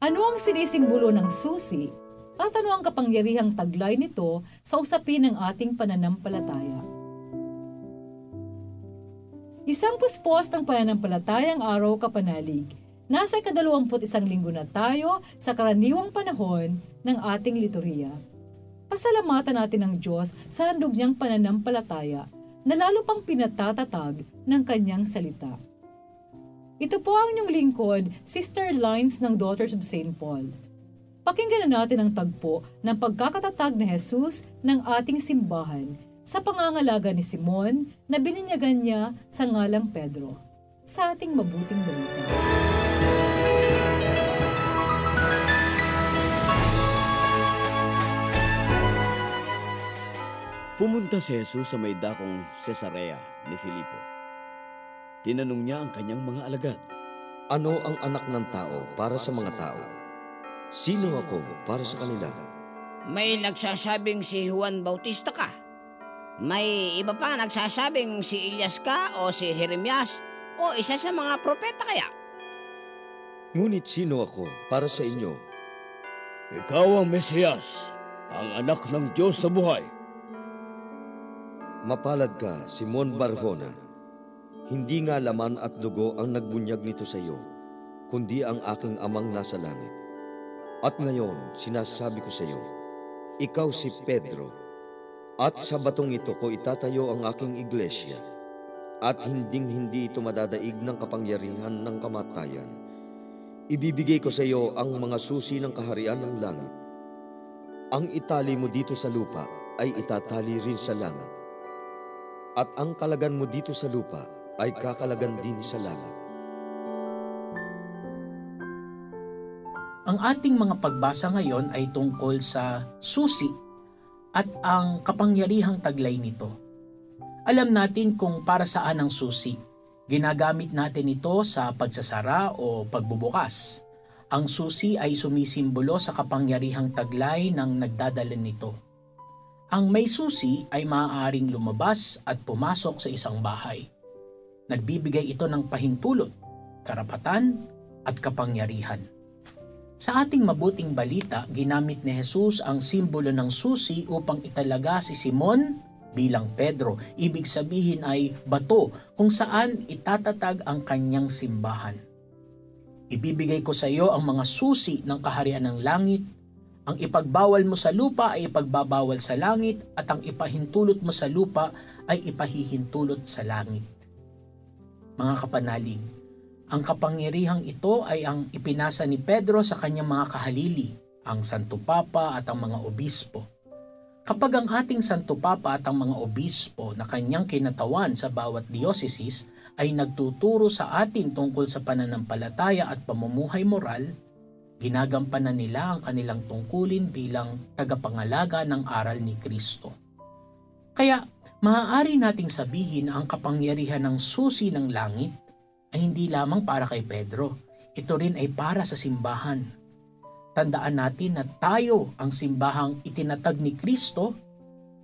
Ano ang sinisimbolo ng susi at ano ang kapangyarihang taglay nito sa usapin ng ating pananampalataya? Isang puspos ng pananampalatayang araw kapanalig. Nasa 21 linggo na tayo sa karaniwang panahon ng ating liturhiya. Pasalamatan natin ang Diyos sa handog niyang pananampalataya na lalo pang pinatatatag ng kanyang salita. Ito po ang inyong lingkod, Sister Lines ng Daughters of St. Paul. Pakinggan na natin ang tagpo ng pagkakatatag ni Jesus ng ating simbahan sa pangangalaga ni Simon na bininyagan niya sa ngalang Pedro. Sa ating mabuting balita. Pumunta si Jesus sa may dakong Cesarea ni Filipo. Tinanong niya ang kanyang mga alagad. Ano ang anak ng tao para sa mga tao? Sino ako para sa kanila? May nagsasabing si Juan Bautista ka. May iba pa nagsasabing si Elias ka o si Jeremias o isa sa mga propeta kaya. Ngunit sino ako para sa inyo? Ikaw ang Mesiyas, ang anak ng Diyos na buhay. Mapalad ka, Simon Barjona. Hindi nga laman at dugo ang nagbunyag nito sa iyo, kundi ang aking amang nasa langit. At ngayon, sinasabi ko sa iyo, ikaw si Pedro, at sa batong ito ko itatayo ang aking iglesia, at hinding-hindi ito madadaig ng kapangyarihan ng kamatayan. Ibibigay ko sa iyo ang mga susi ng kaharian ng langit. Ang itali mo dito sa lupa ay itatali rin sa langit, at ang kalagan mo dito sa lupa ay kakalagan din sa langit. Ang ating mga pagbasa ngayon ay tungkol sa susi at ang kapangyarihang taglay nito. Alam natin kung para saan ang susi. Ginagamit natin ito sa pagsasara o pagbubukas. Ang susi ay sumisimbolo sa kapangyarihang taglay ng nagdadala nito. Ang may susi ay maaaring lumabas at pumasok sa isang bahay. Nagbibigay ito ng pahintulot, karapatan at kapangyarihan. Sa ating mabuting balita, ginamit ni Jesus ang simbolo ng susi upang italaga si Simon bilang Pedro. Ibig sabihin ay bato kung saan itatatag ang kanyang simbahan. Ibibigay ko sa iyo ang mga susi ng kaharian ng langit. Ang ipagbawal mo sa lupa ay ipagbabawal sa langit at ang ipahintulot mo sa lupa ay ipahihintulot sa langit. Mga kapanalig, ang kapangyarihang ito ay ang ipinasa ni Pedro sa kanyang mga kahalili, ang Santo Papa at ang mga obispo. Kapag ang ating Santo Papa at ang mga obispo na kanyang kinatawan sa bawat dioceses ay nagtuturo sa atin tungkol sa pananampalataya at pamumuhay moral, ginagampanan nila ang kanilang tungkulin bilang tagapangalaga ng aral ni Kristo. Kaya, maaari nating sabihin na ang kapangyarihan ng susi ng langit ay hindi lamang para kay Pedro. Ito rin ay para sa simbahan. Tandaan natin na tayo ang simbahang itinatag ni Kristo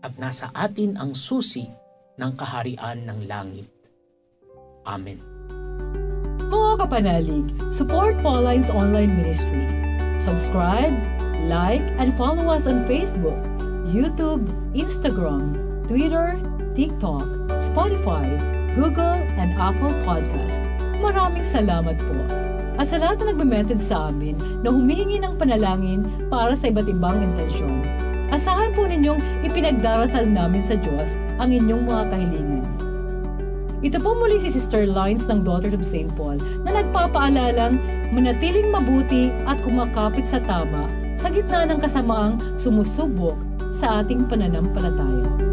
at nasa atin ang susi ng kaharian ng langit. Amen. Mga kapanalig, support Pauline's online ministry. Subscribe, like, and follow us on Facebook, YouTube, Instagram, Twitter, TikTok, Spotify, Google, and Apple Podcast. Maraming salamat po. At sa lahat na nagme-message sa amin na humihingi ng panalangin para sa iba't ibang intensyon, asahan po ninyong ipinagdarasal namin sa Diyos ang inyong mga kahilingan. Ito po muli si Sister Lines ng Daughters of St. Paul na nagpapaalalang manatiling mabuti at kumakapit sa tama sa gitna ng kasamaang sumusubok sa ating pananampalataya.